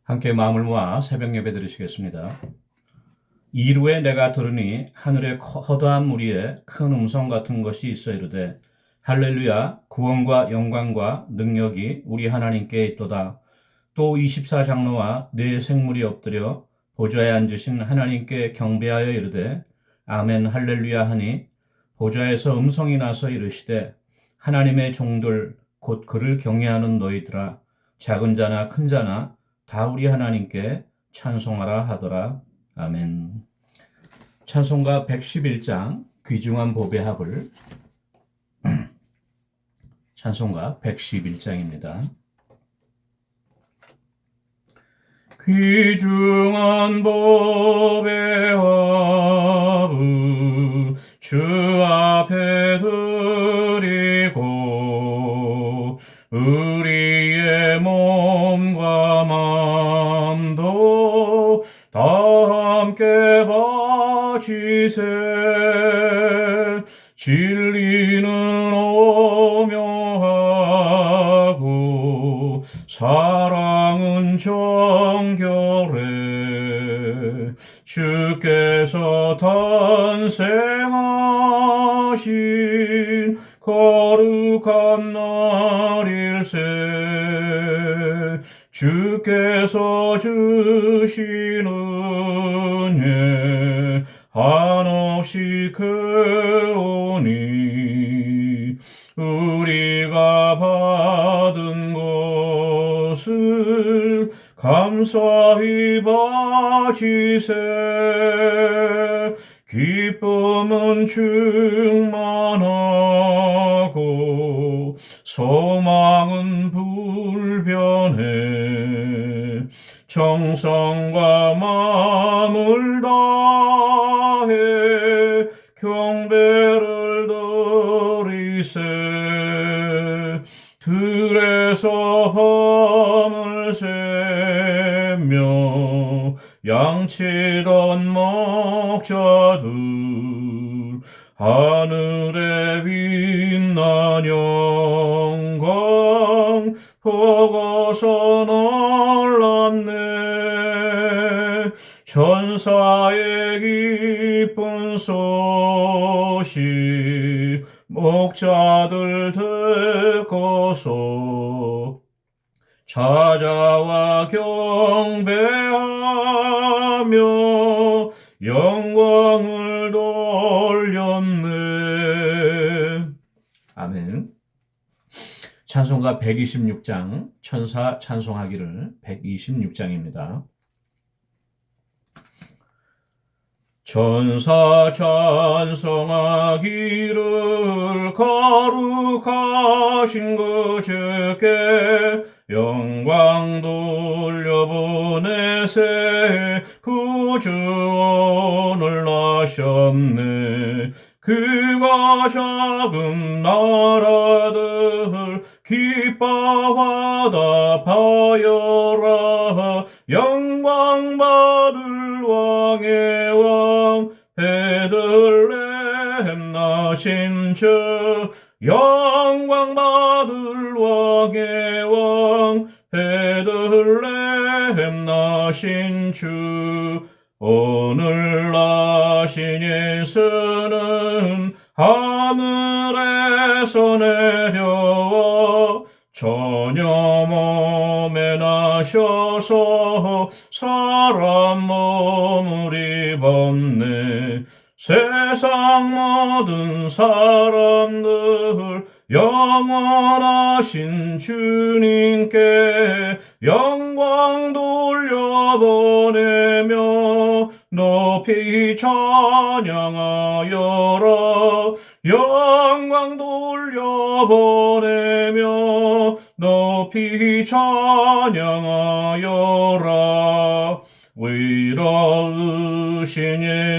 함께 마음을 모아 새벽 예배 드리시겠습니다. 이루에 내가 들으니 하늘의 허다한 무리에 큰 음성 같은 것이 있어 이르되 할렐루야 구원과 영광과 능력이 우리 하나님께 있도다. 또 24장로와 네 생물이 엎드려 보좌에 앉으신 하나님께 경배하여 이르되 아멘 할렐루야 하니 보좌에서 음성이 나서 이르시되 하나님의 종들 곧 그를 경외하는 너희들아 작은 자나 큰 자나 다 우리 하나님께 찬송하라 하더라. 아멘. 찬송가 111장 귀중한 법의 합을 찬송가 111장입니다. 귀중한 법의 합을 주 앞에 드리고 우리의 몸과 마음도 다 함께 바치세. 진리는 오묘하고 사랑은 정결해. 주께서 탄생하신 거룩한 날일세. 주께서 주신 은혜 한없이 크오니 우리가 받은 것을 감사히 바치세. 기쁨은 충만하고 소망은 불변해. 정성과 마음을 다해 경배를 드리세. 들에서 밤을 새며 양치던 목자들 하늘에 빛난 영광 보고서 놀랐네. 천사의 기쁜 소식 목자들 듣고서 찾아와 경배하며 영광을 돌렸네. 아멘. 찬송가 126장 천사 찬송하기를 126장입니다. 천사 찬송하기를 거룩하신 그 주께 영광 돌려보내세. 구주원을 나셨네. 그가 작은 나라들 기뻐하다 파여라. 영광 받을 왕의 왕 베들레헴 나신 주. 영광 받을 왕의 왕 베들레헴 나신 주. 오늘 나신 예수는 하늘에서 내려와 처녀 몸에 나셔서 사람 몸을 입었네. 세상 모든 사람들 영원하신 주님께 영광 돌려보내며 높이 찬양하여라. 영광 돌려보내며 높이 찬양하여라. 위로우신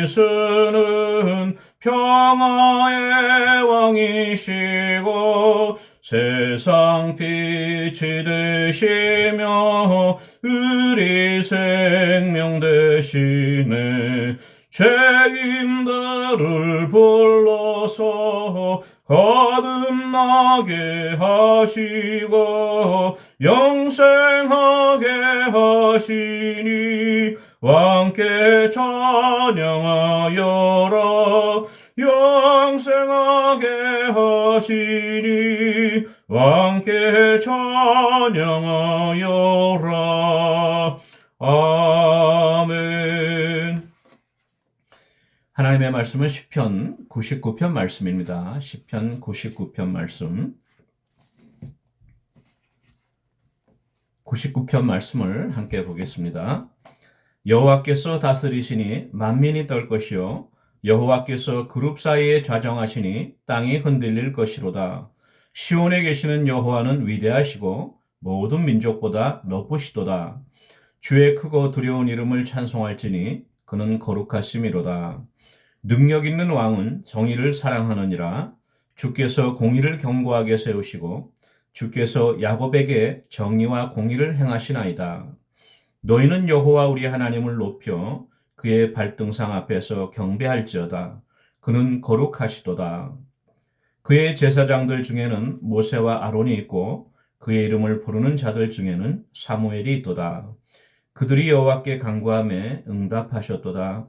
예수는 평화의 왕이시고 세상 빛이 되시며 우리 생명 되시네. 죄인들을 불러서 거듭나게 하시고 영생하게 하시니 왕께 찬양하여라. 영생하게 하시니 왕께 찬양하여라. 아멘. 하나님의 말씀은 시편 99편 말씀입니다. 시편 99편 말씀. 99편 말씀을 함께 보겠습니다. 여호와께서 다스리시니 만민이 떨 것이요 여호와께서 그룹 사이에 좌정하시니 땅이 흔들릴 것이로다. 시온에 계시는 여호와는 위대하시고 모든 민족보다 높으시도다. 주의 크고 두려운 이름을 찬송할지니 그는 거룩하심이로다. 능력 있는 왕은 정의를 사랑하느니라. 주께서 공의를 견고하게 세우시고 주께서 야곱에게 정의와 공의를 행하시나이다. 너희는 여호와 우리 하나님을 높여 그의 발등상 앞에서 경배할지어다. 그는 거룩하시도다. 그의 제사장들 중에는 모세와 아론이 있고 그의 이름을 부르는 자들 중에는 사무엘이 있도다. 그들이 여호와께 간구하매 응답하셨도다.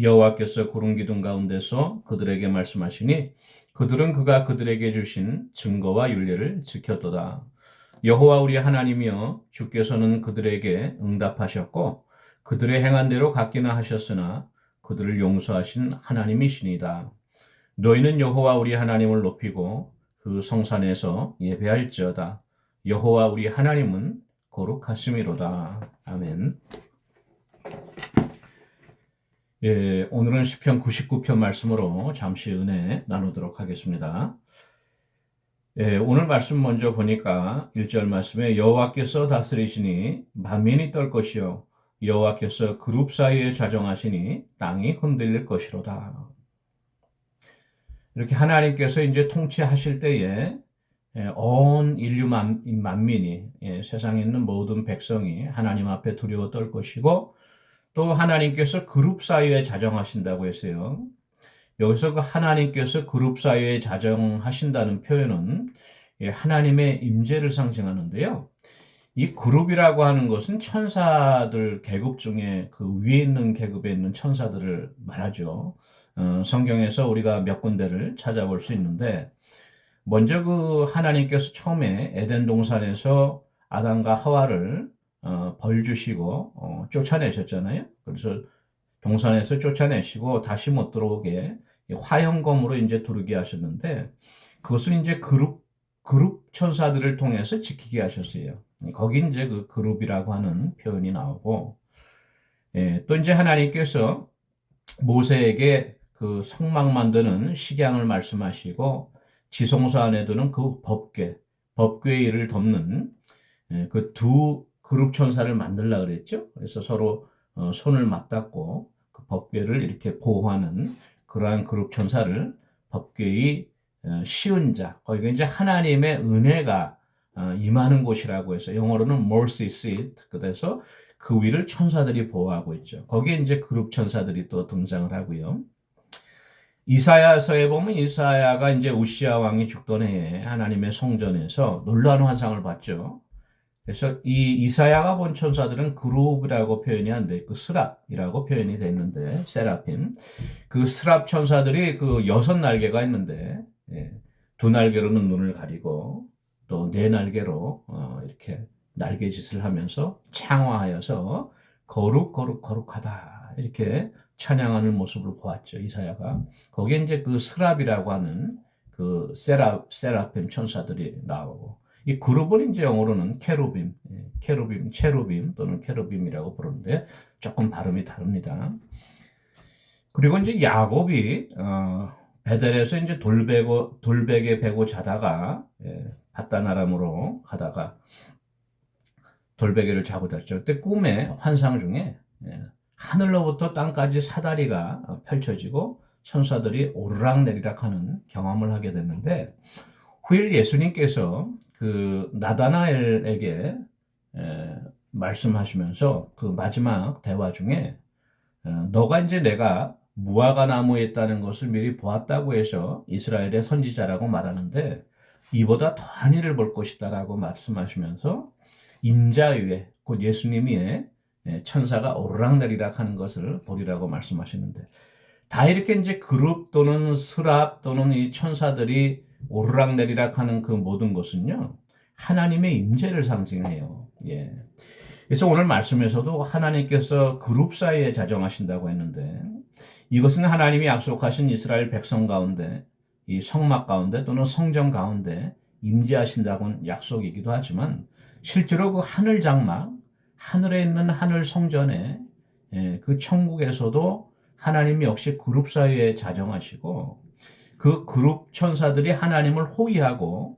여호와께서 구름 기둥 가운데서 그들에게 말씀하시니 그들은 그가 그들에게 주신 증거와 율례를 지켰도다. 여호와 우리 하나님이여 주께서는 그들에게 응답하셨고 그들의 행한 대로 갚기나 하셨으나 그들을 용서하신 하나님이시니다. 너희는 여호와 우리 하나님을 높이고 그 성산에서 예배할지어다. 여호와 우리 하나님은 거룩하심이로다. 아멘. 예, 오늘은 시편 99편 말씀으로 잠시 은혜 나누도록 하겠습니다. 예, 오늘 말씀 먼저 보니까 1절 말씀에 여호와께서 다스리시니 만민이 떨 것이요 여호와께서 그룹 사이에 좌정하시니 땅이 흔들릴 것이로다. 이렇게 하나님께서 이제 통치하실 때에 온 인류 만민이 세상에 있는 모든 백성이 하나님 앞에 두려워 떨 것이고 또 하나님께서 그룹 사이에 자정하신다고 했어요. 여기서 그 하나님께서 그룹 사이에 자정하신다는 표현은 하나님의 임재를 상징하는데요. 이 그룹이라고 하는 것은 천사들 계급 중에 그 위에 있는 계급에 있는 천사들을 말하죠. 성경에서 우리가 몇 군데를 찾아볼 수 있는데 먼저 그 하나님께서 처음에 에덴 동산에서 아담과 하와를 벌 주시고 쫓아내셨잖아요. 그래서 동산에서 쫓아내시고 다시 못 들어오게 화형검으로 이제 두르게 하셨는데 그것은 이제 그룹 천사들을 통해서 지키게 하셨어요. 거기 이제 그 그룹이라고 하는 표현이 나오고 또 이제 하나님께서 모세에게 그 성막 만드는 식양을 말씀하시고 지성소 안에 두는 그 법궤의 일을 덮는 그 두 그룹 천사를 만들라 그랬죠. 그래서 서로 손을 맞닿고 그 법궤를 이렇게 보호하는 그러한 그룹 천사를 법궤의 시은 자, 거기가 이제 하나님의 은혜가 임하는 곳이라고 해서 영어로는 mercy seat, 그래서 그 위를 천사들이 보호하고 있죠. 거기에 이제 그룹 천사들이 또 등장을 하고요. 이사야서에 보면 이사야가 이제 우시야 왕이 죽던 해에 하나님의 성전에서 놀라운 환상을 봤죠. 그래서 이 이사야가 본 천사들은 그룹이라고 표현이 안 돼, 그 스랍이라고 표현이 됐는데, 세라핌. 그 스랍 천사들이 그 6날개가 있는데, 두 날개로는 눈을 가리고, 또 4날개로, 이렇게 날개짓을 하면서 창화하여서 거룩하다. 이렇게 찬양하는 모습을 보았죠, 이사야가. 거기에 이제 그 스랍이라고 하는 그 세라핌 천사들이 나오고, 이 그룹은 이제 영어로는 체루빔 또는 케루빔이라고 부르는데 조금 발음이 다릅니다. 그리고 이제 야곱이 베델에서 이제 돌베개 베고 자다가 바단 아람으로 가다가 돌베개를 자고 잤죠. 그때 꿈의 환상 중에 하늘로부터 땅까지 사다리가 펼쳐지고 천사들이 오르락내리락 하는 경험을 하게 됐는데 후일 예수님께서 그 나다나엘에게 말씀하시면서 그 마지막 대화 중에 너가 이제 내가 무화과 나무에 있다는 것을 미리 보았다고 해서 이스라엘의 선지자라고 말하는데 이보다 더한 일을 볼 것이다 라고 말씀하시면서 인자 위에 곧 예수님이 천사가 오르락내리락 하는 것을 보리라고 말씀하시는데, 다 이렇게 이제 그룹 또는 스랍 또는 이 천사들이 오르락내리락 하는 그 모든 것은요, 하나님의 임재를 상징해요. 예. 그래서 오늘 말씀에서도 하나님께서 그룹 사이에 자정하신다고 했는데, 이것은 하나님이 약속하신 이스라엘 백성 가운데, 이 성막 가운데 또는 성전 가운데 임재하신다고는 약속이기도 하지만, 실제로 그 하늘 장막, 하늘에 있는 하늘 성전에, 그 천국에서도 하나님이 역시 그룹 사이에 자정하시고, 그 그룹 천사들이 하나님을 호위하고,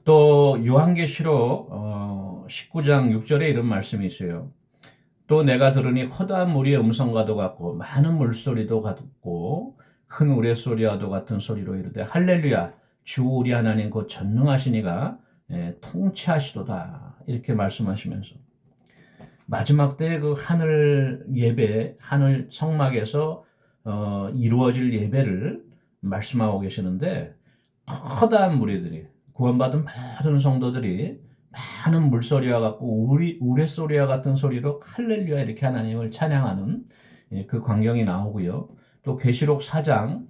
또 요한계시록 19장 6절에 이런 말씀이 있어요. 또 내가 들으니 허다한 무리의 음성과도 같고 많은 물소리도 같고 큰 우레소리와도 같은 소리로 이르되 할렐루야 주 우리 하나님 곧 전능하시니가 통치하시도다, 이렇게 말씀하시면서 마지막 때 그 하늘 예배, 하늘 성막에서 이루어질 예배를 말씀하고 계시는데, 커다란 무리들이, 구원받은 모든 성도들이 많은 물소리와 같고 우레소리와 같은 소리로 할렐루야 이렇게 하나님을 찬양하는 그 광경이 나오고요. 또 계시록 4장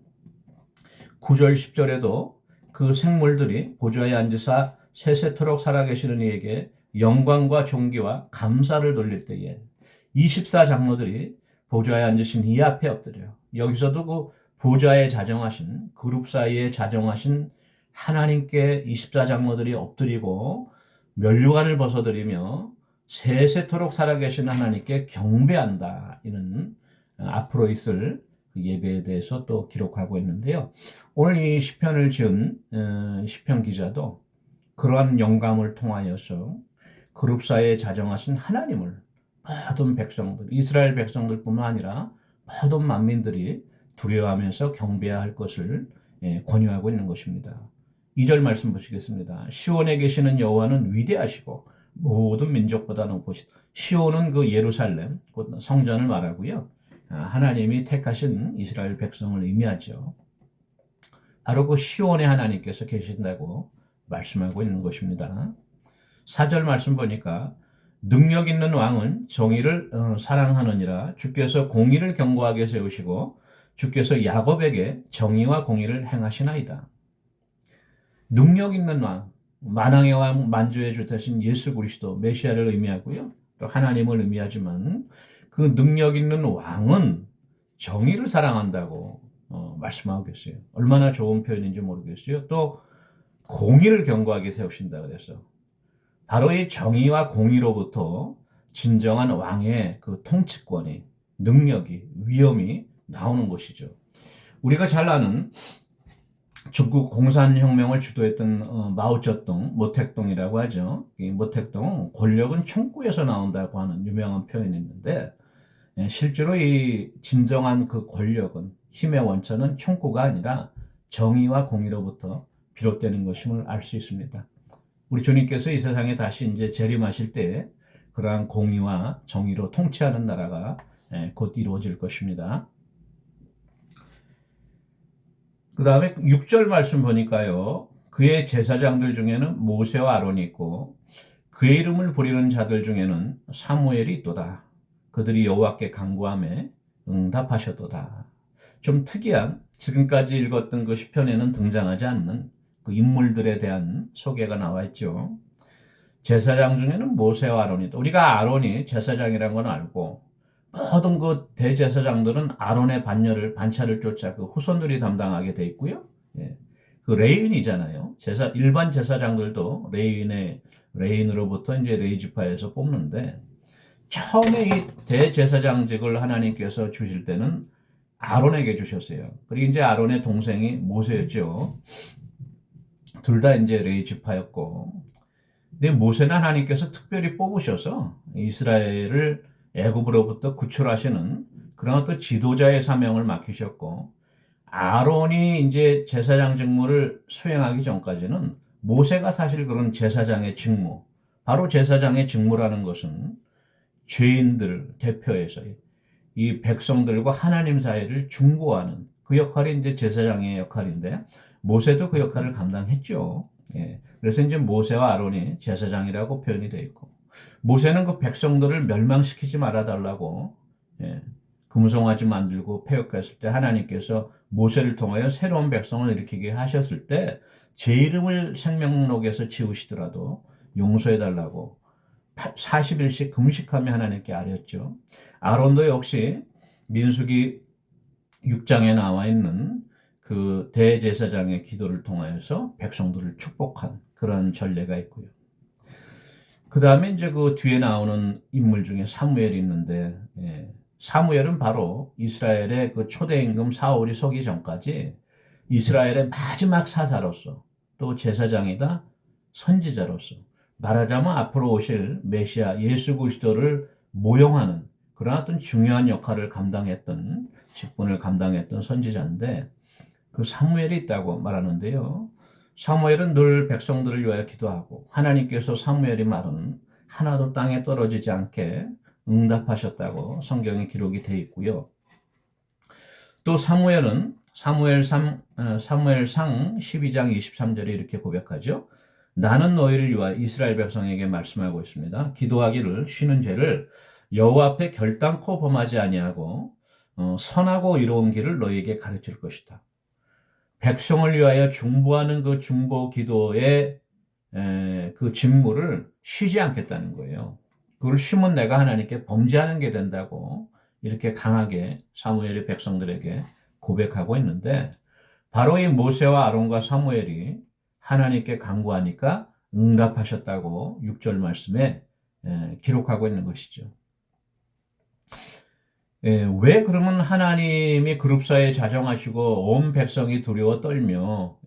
9절 10절에도 그 생물들이 보좌에 앉으사 세세토록 살아계시는 이에게 영광과 존귀와 감사를 돌릴 때에 24장로들이 보좌에 앉으신 이 앞에 엎드려요. 여기서도 그 보좌에 자정하신, 그룹 사이에 자정하신 하나님께 24장로들이 엎드리고 면류관을 벗어드리며 세세토록 살아계신 하나님께 경배한다, 이는 앞으로 있을 예배에 대해서 또 기록하고 있는데요. 오늘 이 시편을 지은 시편 기자도 그러한 영감을 통하여서 그룹 사이에 자정하신 하나님을 모든 백성들, 이스라엘 백성들뿐만 아니라 모든 만민들이 두려워하면서 경배해야 할 것을 권유하고 있는 것입니다. 2절 말씀 보시겠습니다. 시온에 계시는 여호와는 위대하시고 모든 민족보다 높으시다. 시온은 그 예루살렘, 곧 성전을 말하고요. 하나님이 택하신 이스라엘 백성을 의미하죠. 바로 그 시온의 하나님께서 계신다고 말씀하고 있는 것입니다. 4절 말씀 보니까 능력 있는 왕은 정의를 사랑하느니라. 주께서 공의를 견고하게 세우시고 주께서 야곱에게 정의와 공의를 행하시나이다. 능력 있는 왕, 만왕의 왕, 만주의 주 되신 예수 그리스도 메시아를 의미하고요. 또 하나님을 의미하지만 그 능력 있는 왕은 정의를 사랑한다고 말씀하고 계세요. 얼마나 좋은 표현인지 모르겠어요. 또 공의를 견고하게 세우신다 그래서 바로 이 정의와 공의로부터 진정한 왕의 그 통치권이, 능력이, 위엄이 나오는 것이죠. 우리가 잘 아는 중국 공산혁명을 주도했던 마오쩌둥, 모택동이라고 하죠. 이 모택동, 권력은 총구에서 나온다고 하는 유명한 표현이 있는데, 실제로 이 진정한 그 권력은, 힘의 원천은 총구가 아니라 정의와 공의로부터 비롯되는 것임을 알 수 있습니다. 우리 주님께서 이 세상에 다시 이제 재림하실 때 그러한 공의와 정의로 통치하는 나라가 곧 이루어질 것입니다. 그 다음에 6절 말씀 보니까요. 그의 제사장들 중에는 모세와 아론이 있고 그의 이름을 부리는 자들 중에는 사무엘이 있도다. 그들이 여호와께 간구하며 응답하셨도다. 좀 특이한, 지금까지 읽었던 그 시편에는 등장하지 않는 그 인물들에 대한 소개가 나와 있죠. 제사장 중에는 모세와 아론이 있다. 우리가 아론이 제사장이라는 건 알고 모든 그 대제사장들은 아론의 반차를 쫓아 그 후손들이 담당하게 돼 있고요. 그 레인이잖아요. 일반 제사장들도 레인으로부터 이제 레이지파에서 뽑는데, 처음에 이 대제사장직을 하나님께서 주실 때는 아론에게 주셨어요. 그리고 이제 아론의 동생이 모세였죠. 둘 다 이제 레이지파였고, 근데 모세는 하나님께서 특별히 뽑으셔서 이스라엘을 애굽으로부터 구출하시는 그런 어떤 지도자의 사명을 맡기셨고, 아론이 이제 제사장 직무를 수행하기 전까지는 모세가 사실 그런 제사장의 직무, 바로 제사장의 직무라는 것은 죄인들 대표해서 이 백성들과 하나님 사이를 중보하는 그 역할이 이제 제사장의 역할인데, 모세도 그 역할을 감당했죠. 그래서 이제 모세와 아론이 제사장이라고 표현이 되어 있고, 모세는 그 백성들을 멸망시키지 말아달라고, 예, 금송아지 만들고 패역했을 때 하나님께서 모세를 통하여 새로운 백성을 일으키게 하셨을 때 제 이름을 생명록에서 지우시더라도 용서해달라고 40일씩 금식하며 하나님께 아뢰었죠. 아론도 역시 민수기 6장에 나와 있는 그 대제사장의 기도를 통하여서 백성들을 축복한 그런 전례가 있고요. 그 다음에 이제 그 뒤에 나오는 인물 중에 사무엘이 있는데, 사무엘은 바로 이스라엘의 그 초대 임금 사울이 서기 전까지 이스라엘의 마지막 사사로서 또 제사장이다 선지자로서 말하자면 앞으로 오실 메시아 예수 그리스도를 모형하는 그런 어떤 중요한 역할을 감당했던 직분을 감당했던 선지자인데 그 사무엘이 있다고 말하는데요. 사무엘은 늘 백성들을 위하여 기도하고 하나님께서 사무엘이 말은 하나도 땅에 떨어지지 않게 응답하셨다고 성경에 기록이 되어 있고요. 또 사무엘은 사무엘상 12장 23절에 이렇게 고백하죠. 나는 너희를 위하여 이스라엘 백성에게 말씀하고 있습니다. 기도하기를 쉬는 죄를 여호와 앞에 결단코 범하지 아니하고 선하고 이로운 길을 너희에게 가르칠 것이다. 백성을 위하여 중보하는 그 중보 기도의 그 직무를 쉬지 않겠다는 거예요. 그걸 쉬면 내가 하나님께 범죄하는 게 된다고 이렇게 강하게 사무엘이 백성들에게 고백하고 있는데 바로 이 모세와 아론과 사무엘이 하나님께 간구하니까 응답하셨다고 6절 말씀에 기록하고 있는 것이죠. 왜 그러면 하나님이 그룹사에 자정하시고 온 백성이 두려워 떨며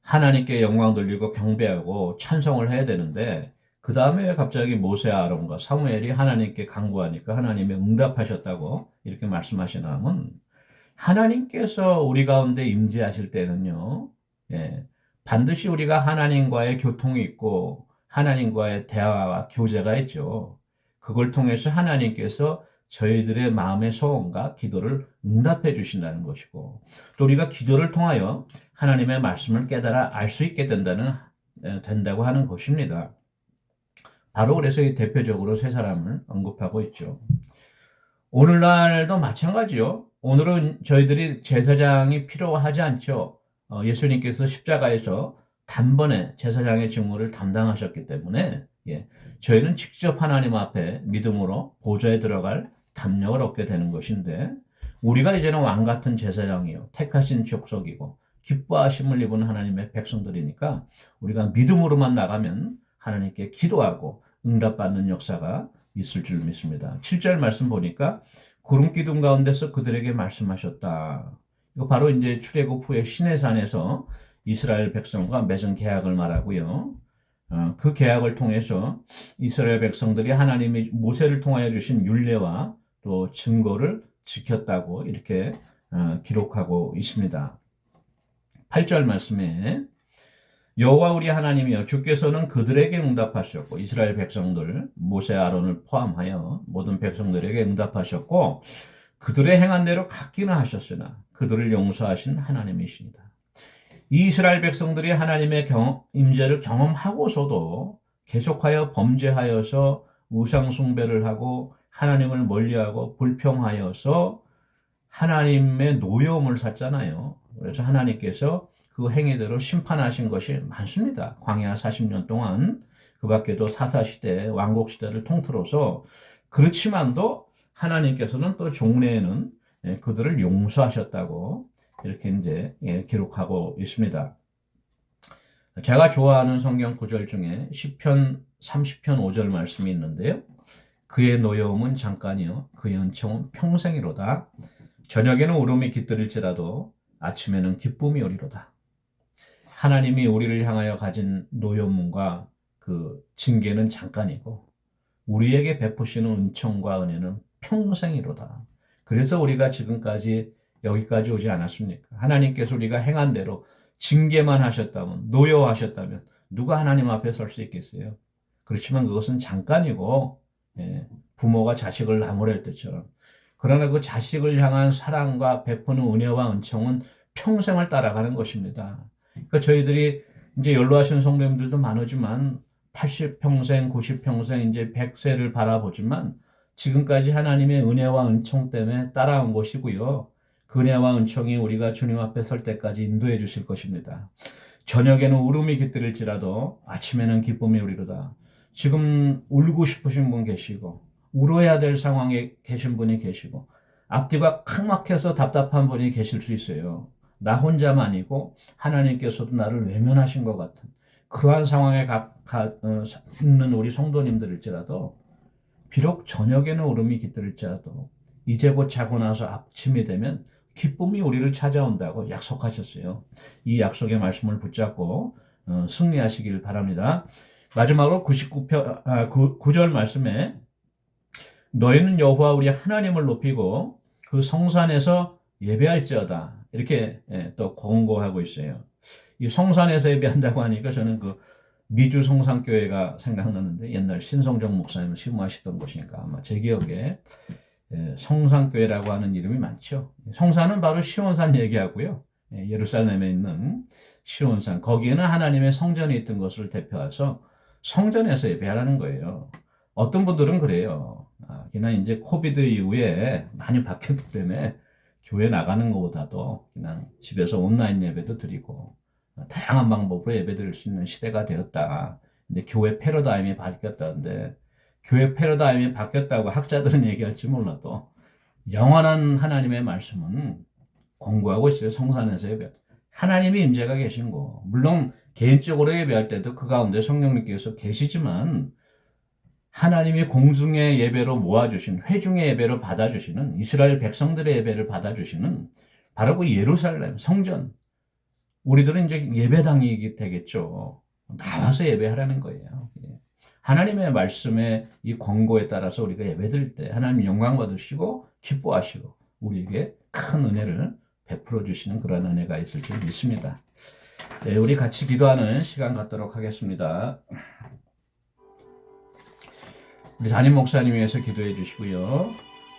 하나님께 영광 돌리고 경배하고 찬송을 해야 되는데 그 다음에 갑자기 모세 아론과 사무엘이 하나님께 간구하니까 하나님이 응답하셨다고 이렇게 말씀하시나면 하나님께서 우리 가운데 임재하실 때는요, 반드시 우리가 하나님과의 교통이 있고 하나님과의 대화와 교제가 있죠. 그걸 통해서 하나님께서 저희들의 마음의 소원과 기도를 응답해 주신다는 것이고 또 우리가 기도를 통하여 하나님의 말씀을 깨달아 알 수 있게 된다고 하는 것입니다. 바로 그래서 이 대표적으로 세 사람을 언급하고 있죠. 오늘날도 마찬가지요. 오늘은 저희들이 제사장이 필요하지 않죠. 예수님께서 십자가에서 단번에 제사장의 직무를 담당하셨기 때문에 저희는 직접 하나님 앞에 믿음으로 보좌에 들어갈 담력을 얻게 되는 것인데 우리가 이제는 왕같은 제사장이요 택하신 족속이고 기뻐하심을 입은 하나님의 백성들이니까 우리가 믿음으로만 나가면 하나님께 기도하고 응답받는 역사가 있을 줄 믿습니다. 7절 말씀 보니까 구름 기둥 가운데서 그들에게 말씀하셨다. 이거 바로 이제 출애굽 후에 시내산에서 이스라엘 백성과 맺은 계약을 말하고요. 그 계약을 통해서 이스라엘 백성들이 하나님이 모세를 통하여 주신 율례와 또 증거를 지켰다고 이렇게 기록하고 있습니다. 8절 말씀에 여호와 우리 하나님이여 주께서는 그들에게 응답하셨고 이스라엘 백성들 모세 아론을 포함하여 모든 백성들에게 응답하셨고 그들의 행한 대로 갚기는 하셨으나 그들을 용서하신 하나님이십니다. 이스라엘 백성들이 하나님의 임재를 경험하고서도 계속하여 범죄하여서 우상 숭배를 하고 하나님을 멀리하고 불평하여서 하나님의 노여움을 샀잖아요. 그래서 하나님께서 그 행위대로 심판하신 것이 많습니다. 광야 40년 동안 그 밖에도 사사시대, 왕국시대를 통틀어서 그렇지만도 하나님께서는 또 종래에는 그들을 용서하셨다고 이렇게 이제 기록하고 있습니다. 제가 좋아하는 성경 구절 중에 시편 30편 5절 말씀이 있는데요. 그의 노여움은 잠깐이요 그의 은총은 평생이로다. 저녁에는 울음이 깃들일지라도 아침에는 기쁨이 오리로다. 하나님이 우리를 향하여 가진 노여움과 그 징계는 잠깐이고 우리에게 베푸시는 은총과 은혜는 평생이로다. 그래서 우리가 지금까지 여기까지 오지 않았습니까? 하나님께서 우리가 행한 대로 징계만 하셨다면 노여워하셨다면 누가 하나님 앞에 설 수 있겠어요? 그렇지만 그것은 잠깐이고 부모가 자식을 나무랄 때처럼 그러나 그 자식을 향한 사랑과 베푸는 은혜와 은총은 평생을 따라가는 것입니다. 그러니까 저희들이 이제 연로하신 성도님들도 많으지만 80평생, 90평생, 이제 100세를 바라보지만 지금까지 하나님의 은혜와 은총 때문에 따라온 것이고요. 그 은혜와 은총이 우리가 주님 앞에 설 때까지 인도해 주실 것입니다. 저녁에는 울음이 깃들일지라도 아침에는 기쁨이 오리로다. 지금 울고 싶으신 분 계시고 울어야 될 상황에 계신 분이 계시고 앞뒤가 칵 막혀서 답답한 분이 계실 수 있어요. 나 혼자만이고 하나님께서도 나를 외면하신 것 같은 그러한 상황에 있는 우리 성도님들일지라도 비록 저녁에는 울음이 깃들일지라도 이제 곧 자고 나서 아침이 되면 기쁨이 우리를 찾아온다고 약속하셨어요. 이 약속의 말씀을 붙잡고 승리하시길 바랍니다. 마지막으로 9절 말씀에 너희는 여호와 우리 하나님을 높이고 그 성산에서 예배할지어다. 이렇게 또 권고하고 있어요. 이 성산에서 예배한다고 하니까 저는 그 미주 성산교회가 생각나는데 옛날 신성정 목사님을 시무하시던 곳이니까 아마 제 기억에 성산교회라고 하는 이름이 많죠. 성산은 바로 시온산 얘기하고요. 예루살렘에 있는 시온산, 거기에는 하나님의 성전이 있던 것을 대표해서 성전에서 예배하라는 거예요. 어떤 분들은 그래요. 그냥 이제 코비드 이후에 많이 바뀌었기 때문에 교회 나가는 것보다도 그냥 집에서 온라인 예배도 드리고 다양한 방법으로 예배 드릴 수 있는 시대가 되었다. 근데 교회 패러다임이 바뀌었다는데 교회 패러다임이 바뀌었다고 학자들은 얘기할지 몰라도 영원한 하나님의 말씀은 공부하고 있어요. 성산에서 예배. 하나님이 임재가 계신 거. 물론 개인적으로 예배할 때도 그 가운데 성령님께서 계시지만 하나님이 공중의 예배로 모아주신 회중의 예배로 받아주시는 이스라엘 백성들의 예배를 받아주시는 바로 그 예루살렘 성전. 우리들은 이제 예배당이 되겠죠. 나와서 예배하라는 거예요. 하나님의 말씀의 이 권고에 따라서 우리가 예배드릴 때 하나님 영광 받으시고 기뻐하시고 우리에게 큰 은혜를 베풀어 주시는 그런 은혜가 있을 줄 믿습니다. 네, 우리 같이 기도하는 시간 갖도록 하겠습니다. 우리 담임 목사님 위해서 기도해 주시고요.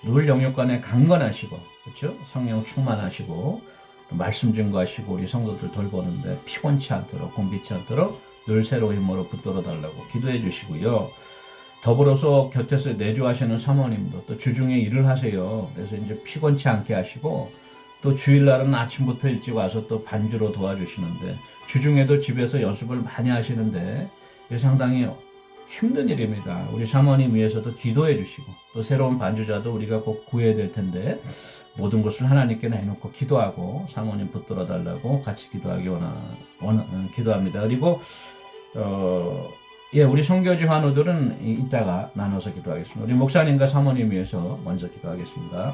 늘 영육간에 강건하시고 그렇죠? 성령 충만하시고 말씀 증거하시고 우리 성도들 돌보는데 피곤치 않도록 곤비치 않도록 늘 새로운 힘으로 붙들어 달라고 기도해 주시고요. 더불어서 곁에서 내주하시는 사모님도 또 주중에 일을 하세요. 그래서 이제 피곤치 않게 하시고 또 주일날은 아침부터 일찍 와서 또 반주로 도와주시는데 주중에도 집에서 연습을 많이 하시는데 상당히 힘든 일입니다. 우리 사모님 위해서도 기도해 주시고 또 새로운 반주자도 우리가 꼭 구해야 될 텐데 모든 것을 하나님께 내놓고 기도하고 사모님 붙들어 달라고 같이 기도하기 기도합니다. 그리고 우리 선교지 환우들은 이따가 나눠서 기도하겠습니다. 우리 목사님과 사모님 위해서 먼저 기도하겠습니다.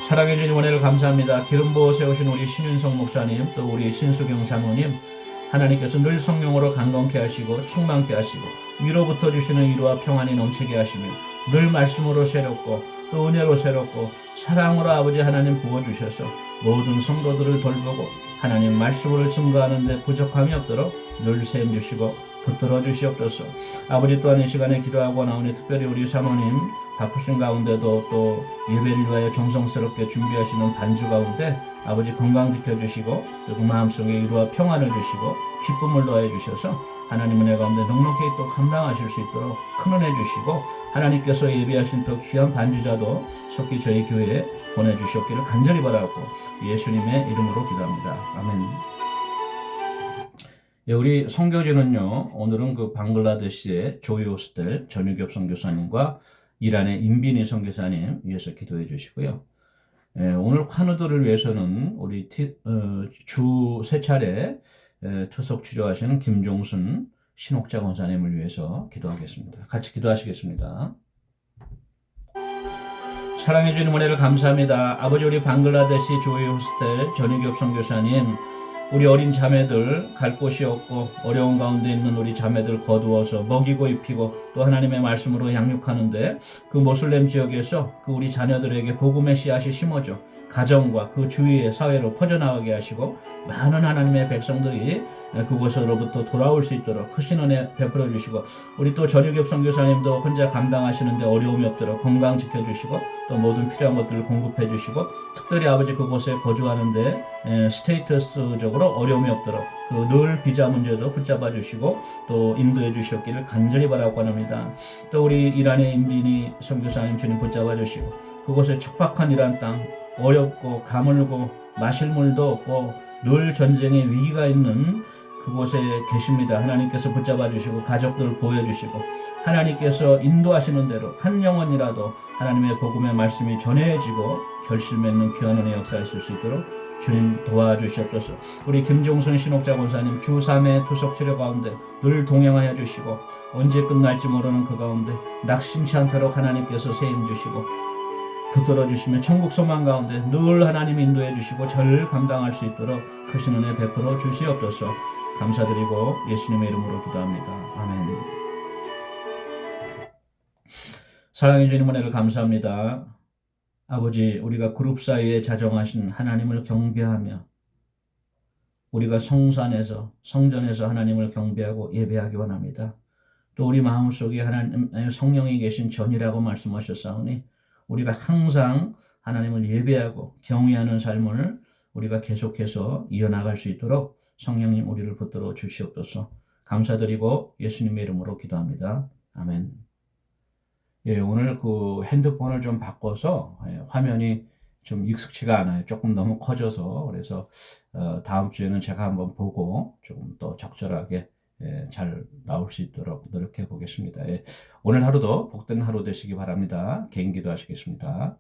사랑해 주신 은혜를 감사합니다. 기름 부어 세우신 우리 신윤성 목사님 또 우리 신수경 사모님 하나님께서 늘 성령으로 강건케 하시고 충만케 하시고 위로부터 주시는 위로와 평안이 넘치게 하시며 늘 말씀으로 새롭고 또 은혜로 새롭고 사랑으로 아버지 하나님 부어주셔서 모든 성도들을 돌보고 하나님 말씀으로 증거하는 데 부족함이 없도록 늘 세움주시고 붙들어 주시옵소서. 아버지 또한 이 시간에 기도하고 나오니 특별히 우리 사모님 바쁘신 가운데도 또 예배를 위하여 정성스럽게 준비하시는 반주 가운데 아버지 건강 지켜주시고 또 그 마음속에 위로와 평안을 주시고 기쁨을 더해 주셔서 하나님 은혜 가운데 넉넉히 또 감당하실 수 있도록 큰 은혜 주시고 하나님께서 예비하신 또 귀한 반주자도 속히 저희 교회에 보내주셨기를 간절히 바라고 예수님의 이름으로 기도합니다. 아멘. 우리 선교지는요, 오늘은 그 방글라데시의 조이 호스텔 전유겹 선교사님과 이란의 임비니 선교사님 위해서 기도해 주시고요. 오늘 환우들을 위해서는 우리 주 세 차례 투석 치료하시는 김종순 신옥자 권사님을 위해서 기도하겠습니다. 같이 기도하시겠습니다. 사랑해 주는 은혜를 감사합니다. 아버지 우리 방글라데시 조이 호스텔 전유겹 선교사님 우리 어린 자매들 갈 곳이 없고 어려운 가운데 있는 우리 자매들 거두어서 먹이고 입히고 또 하나님의 말씀으로 양육하는데 그 모슬렘 지역에서 그 우리 자녀들에게 복음의 씨앗이 심어져 가정과 그 주위의 사회로 퍼져나가게 하시고 많은 하나님의 백성들이 그곳으로부터 돌아올 수 있도록 크신 은혜 베풀어 주시고 우리 또 전유엽 선교사님도 혼자 감당하시는데 어려움이 없도록 건강 지켜주시고 또 모든 필요한 것들을 공급해 주시고 특별히 아버지 그곳에 거주하는데 스테이터스적으로 어려움이 없도록 그 늘 비자 문제도 붙잡아 주시고 또 인도해 주셨기를 간절히 바라고 합니다. 또 우리 이란의 임빈이 선교사님 주님 붙잡아 주시고 그곳에 척박한 이란 땅 어렵고 가물고 마실 물도 없고 늘 전쟁의 위기가 있는 그곳에 계십니다. 하나님께서 붙잡아 주시고 가족들을 보여주시고 하나님께서 인도하시는 대로 한 영혼이라도 하나님의 복음의 말씀이 전해지고 결실 맺는 귀한 은혜 역사에 있을 수 있도록 주님 도와주시옵소서. 우리 김종순 신옥자 권사님 주 3회 투석 치료 가운데 늘 동행하여 주시고 언제 끝날지 모르는 그 가운데 낙심치 않도록 하나님께서 세임 주시고 붙들어 주시며 천국 소망 가운데 늘 하나님 인도해 주시고 저를 감당할 수 있도록 크신 은혜 베풀어 주시옵소서. 감사드리고 예수님의 이름으로 기도합니다. 아멘. 사랑해 주님 은혜를 감사합니다. 아버지, 우리가 그룹 사이에 자정하신 하나님을 경배하며 우리가 성산에서 성전에서 하나님을 경배하고 예배하기 원합니다. 또 우리 마음속에 하나님 성령이 계신 전이라고 말씀하셨사오니 우리가 항상 하나님을 예배하고 경외하는 삶을 우리가 계속해서 이어나갈 수 있도록 성령님 우리를 붙들어 주시옵소서. 감사드리고 예수님의 이름으로 기도합니다. 아멘. 예, 오늘 그 핸드폰을 좀 바꿔서 화면이 좀 익숙치가 않아요. 조금 너무 커져서. 그래서 다음 주에는 제가 한번 보고 조금 더 적절하게 잘 나올 수 있도록 노력해 보겠습니다. 오늘 하루도 복된 하루 되시기 바랍니다. 개인 기도하시겠습니다.